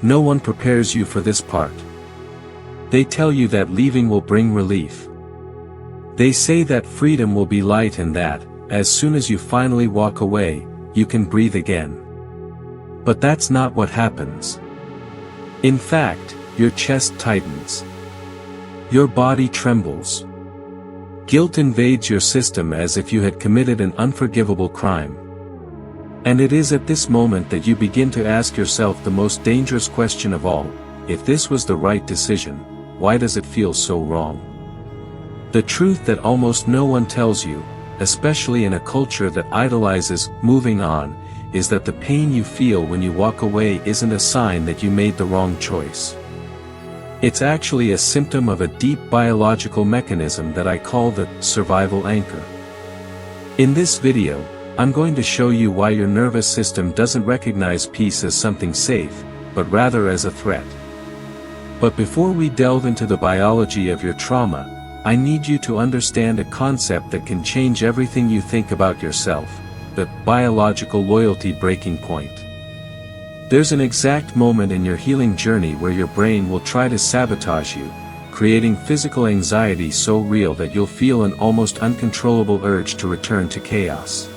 no one prepares you for this part. They tell you that leaving will bring relief. They say that freedom will be light and that, as soon as you finally walk away, you can breathe again. But that's not what happens. In fact, your chest tightens. Your body trembles. Guilt invades your system as if you had committed an unforgivable crime. And it is at this moment that you begin to ask yourself the most dangerous question of all: if this was the right decision, why does it feel so wrong? The truth that almost no one tells you, especially in a culture that idolizes moving on, is that the pain you feel when you walk away isn't a sign that you made the wrong choice. It's actually a symptom of a deep biological mechanism that I call the survival anchor. In this video, I'm going to show you why your nervous system doesn't recognize peace as something safe, but rather as a threat. But before we delve into the biology of your trauma, I need you to understand a concept that can change everything you think about yourself: the biological loyalty breaking point. There's an exact moment in your healing journey where your brain will try to sabotage you, creating physical anxiety so real that you'll feel an almost uncontrollable urge to return to chaos.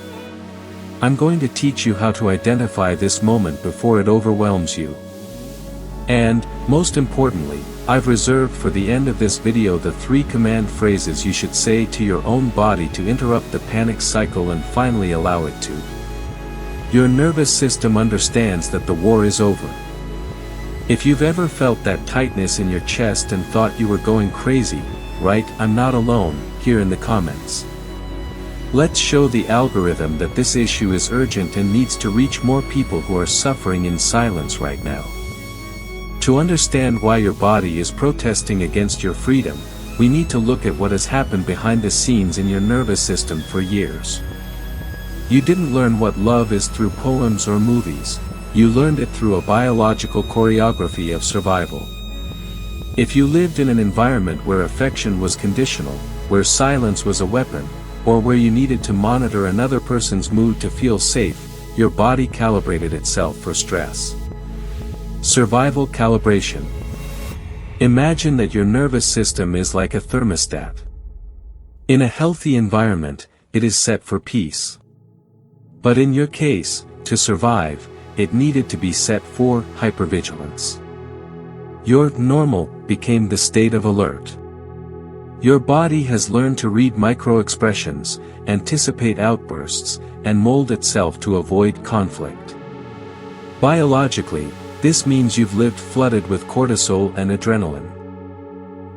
I'm going to teach you how to identify this moment before it overwhelms you. And, most importantly, I've reserved for the end of this video the 3 command phrases you should say to your own body to interrupt the panic cycle and finally allow it to. Your nervous system understands that the war is over. If you've ever felt that tightness in your chest and thought you were going crazy, write "I'm not alone" here in the comments. Let's show the algorithm that this issue is urgent and needs to reach more people who are suffering in silence right now. To understand why your body is protesting against your freedom, we need to look at what has happened behind the scenes in your nervous system for years. You didn't learn what love is through poems or movies, you learned it through a biological choreography of survival. If you lived in an environment where affection was conditional, where silence was a weapon, or where you needed to monitor another person's mood to feel safe, your body calibrated itself for stress. Survival calibration. Imagine that your nervous system is like a thermostat. In a healthy environment, it is set for peace. But in your case, to survive, it needed to be set for hypervigilance. Your normal became the state of alert. Your body has learned to read micro-expressions, anticipate outbursts, and mold itself to avoid conflict. Biologically, this means you've lived flooded with cortisol and adrenaline.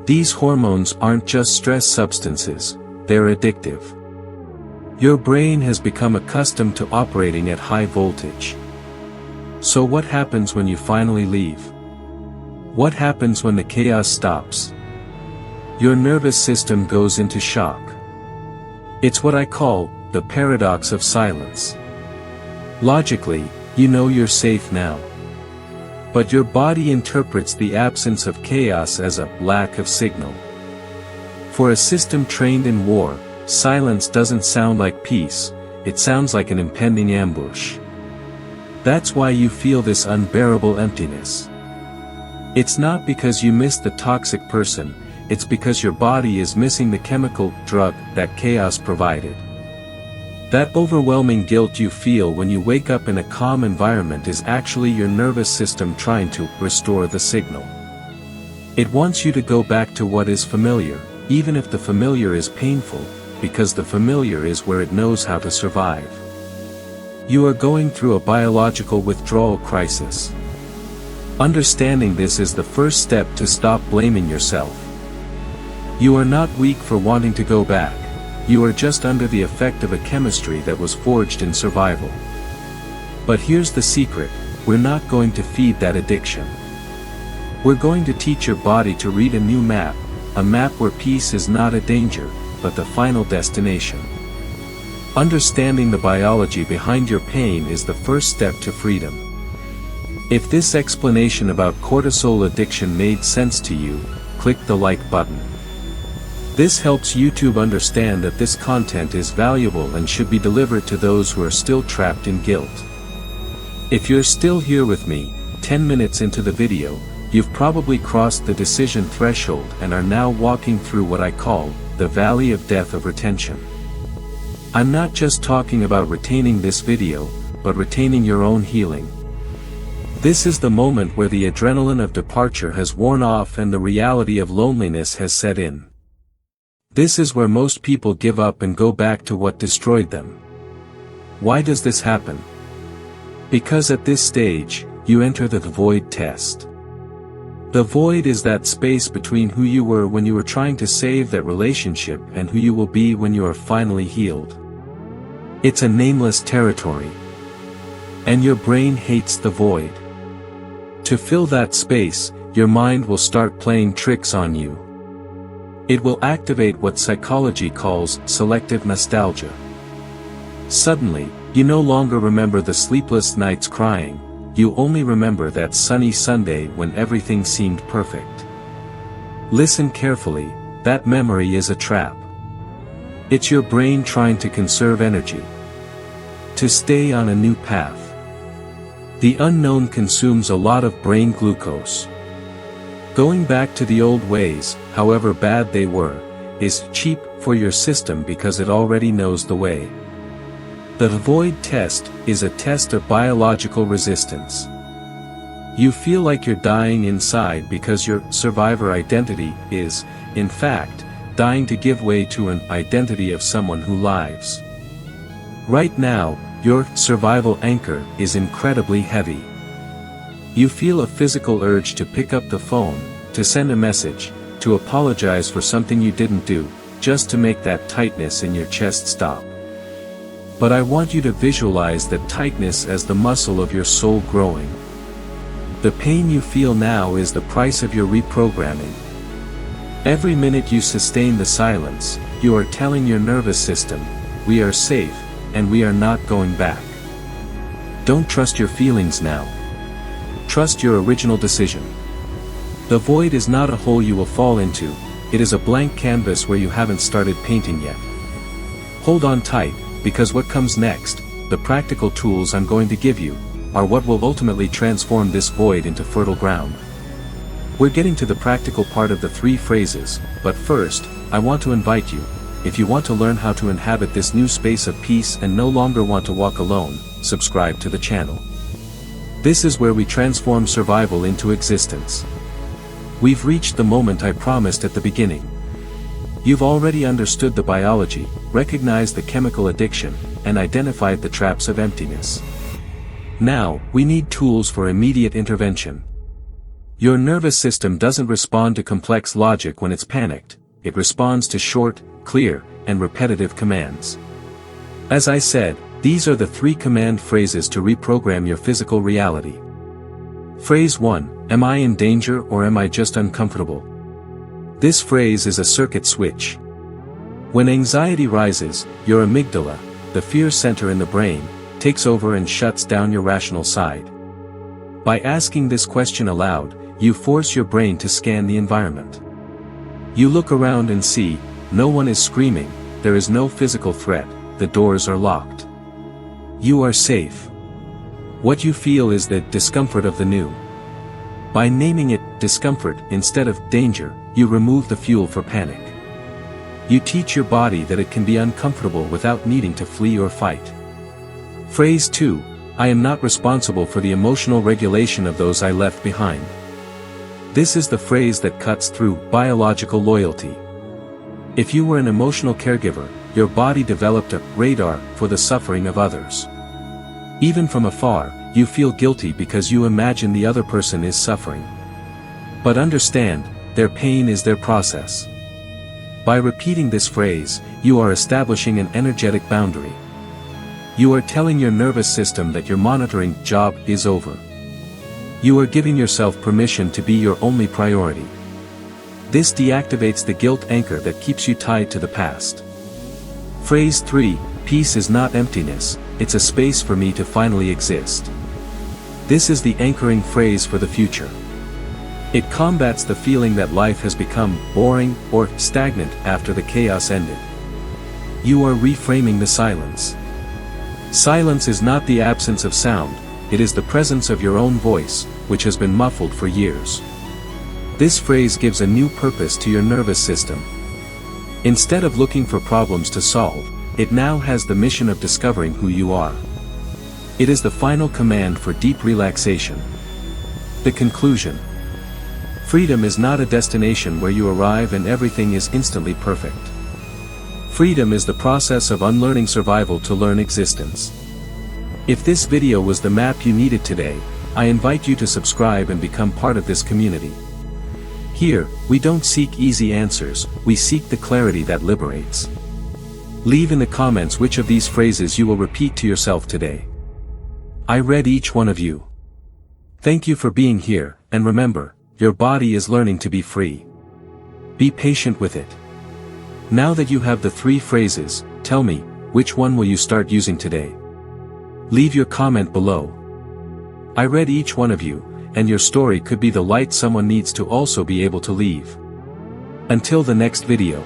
These hormones aren't just stress substances, they're addictive. Your brain has become accustomed to operating at high voltage. So what happens when you finally leave? What happens when the chaos stops? Your nervous system goes into shock. It's what I call the paradox of silence. Logically, you know you're safe now. But your body interprets the absence of chaos as a lack of signal. For a system trained in war, silence doesn't sound like peace, it sounds like an impending ambush. That's why you feel this unbearable emptiness. It's not because you miss the toxic person, it's because your body is missing the chemical drug that chaos provided. That overwhelming guilt you feel when you wake up in a calm environment is actually your nervous system trying to restore the signal. It wants you to go back to what is familiar, even if the familiar is painful, because the familiar is where it knows how to survive. You are going through a biological withdrawal crisis. Understanding this is the first step to stop blaming yourself. You are not weak for wanting to go back, you are just under the effect of a chemistry that was forged in survival. But here's the secret, we're not going to feed that addiction. We're going to teach your body to read a new map, a map where peace is not a danger, but the final destination. Understanding the biology behind your pain is the first step to freedom. If this explanation about cortisol addiction made sense to you, click the like button. This helps YouTube understand that this content is valuable and should be delivered to those who are still trapped in guilt. If you're still here with me, 10 minutes into the video, you've probably crossed the decision threshold and are now walking through what I call the valley of death of retention. I'm not just talking about retaining this video, but retaining your own healing. This is the moment where the adrenaline of departure has worn off and the reality of loneliness has set in. This is where most people give up and go back to what destroyed them. Why does this happen? Because at this stage, you enter the void test. The void is that space between who you were when you were trying to save that relationship and who you will be when you are finally healed. It's a nameless territory. And your brain hates the void. To fill that space, your mind will start playing tricks on you. It will activate what psychology calls selective nostalgia. Suddenly, you no longer remember the sleepless nights crying, you only remember that sunny Sunday when everything seemed perfect. Listen carefully, that memory is a trap. It's your brain trying to conserve energy. To stay on a new path. The unknown consumes a lot of brain glucose. Going back to the old ways, however bad they were, is cheap for your system because it already knows the way. The void test is a test of biological resistance. You feel like you're dying inside because your survivor identity is, in fact, dying to give way to an identity of someone who lives. Right now, your survival anchor is incredibly heavy. You feel a physical urge to pick up the phone, to send a message, to apologize for something you didn't do, just to make that tightness in your chest stop. But I want you to visualize that tightness as the muscle of your soul growing. The pain you feel now is the price of your reprogramming. Every minute you sustain the silence, you are telling your nervous system, we are safe, and we are not going back. Don't trust your feelings now. Trust your original decision. The void is not a hole you will fall into, it is a blank canvas where you haven't started painting yet. Hold on tight, because what comes next, the practical tools I'm going to give you, are what will ultimately transform this void into fertile ground. We're getting to the practical part of the 3 phrases, but first, I want to invite you, if you want to learn how to inhabit this new space of peace and no longer want to walk alone, subscribe to the channel. This is where we transform survival into existence. We've reached the moment I promised at the beginning. You've already understood the biology, recognized the chemical addiction, and identified the traps of emptiness. Now, we need tools for immediate intervention. Your nervous system doesn't respond to complex logic when it's panicked, it responds to short, clear, and repetitive commands. As I said, these are the 3 command phrases to reprogram your physical reality. Phrase 1, am I in danger or am I just uncomfortable? This phrase is a circuit switch. When anxiety rises, your amygdala, the fear center in the brain, takes over and shuts down your rational side. By asking this question aloud, you force your brain to scan the environment. You look around and see, no one is screaming, there is no physical threat, the doors are locked. You are safe. What you feel is the discomfort of the new. By naming it discomfort instead of danger, you remove the fuel for panic. You teach your body that it can be uncomfortable without needing to flee or fight. Phrase 2, I am not responsible for the emotional regulation of those I left behind. This is the phrase that cuts through biological loyalty. If you were an emotional caregiver, your body developed a radar for the suffering of others. Even from afar, you feel guilty because you imagine the other person is suffering. But understand, their pain is their process. By repeating this phrase, you are establishing an energetic boundary. You are telling your nervous system that your monitoring job is over. You are giving yourself permission to be your only priority. This deactivates the guilt anchor that keeps you tied to the past. Phrase 3, peace is not emptiness, it's a space for me to finally exist. This is the anchoring phrase for the future. It combats the feeling that life has become boring or stagnant after the chaos ended. You are reframing the silence. Silence is not the absence of sound, it is the presence of your own voice, which has been muffled for years. This phrase gives a new purpose to your nervous system. Instead of looking for problems to solve, it now has the mission of discovering who you are. It is the final command for deep relaxation. The conclusion. Freedom is not a destination where you arrive and everything is instantly perfect. Freedom is the process of unlearning survival to learn existence. If this video was the map you needed today, I invite you to subscribe and become part of this community. Here, we don't seek easy answers, we seek the clarity that liberates. Leave in the comments which of these phrases you will repeat to yourself today. I read each one of you. Thank you for being here, and remember, your body is learning to be free. Be patient with it. Now that you have the 3 phrases, tell me, which one will you start using today? Leave your comment below. I read each one of you, and your story could be the light someone needs to also be able to leave. Until the next video.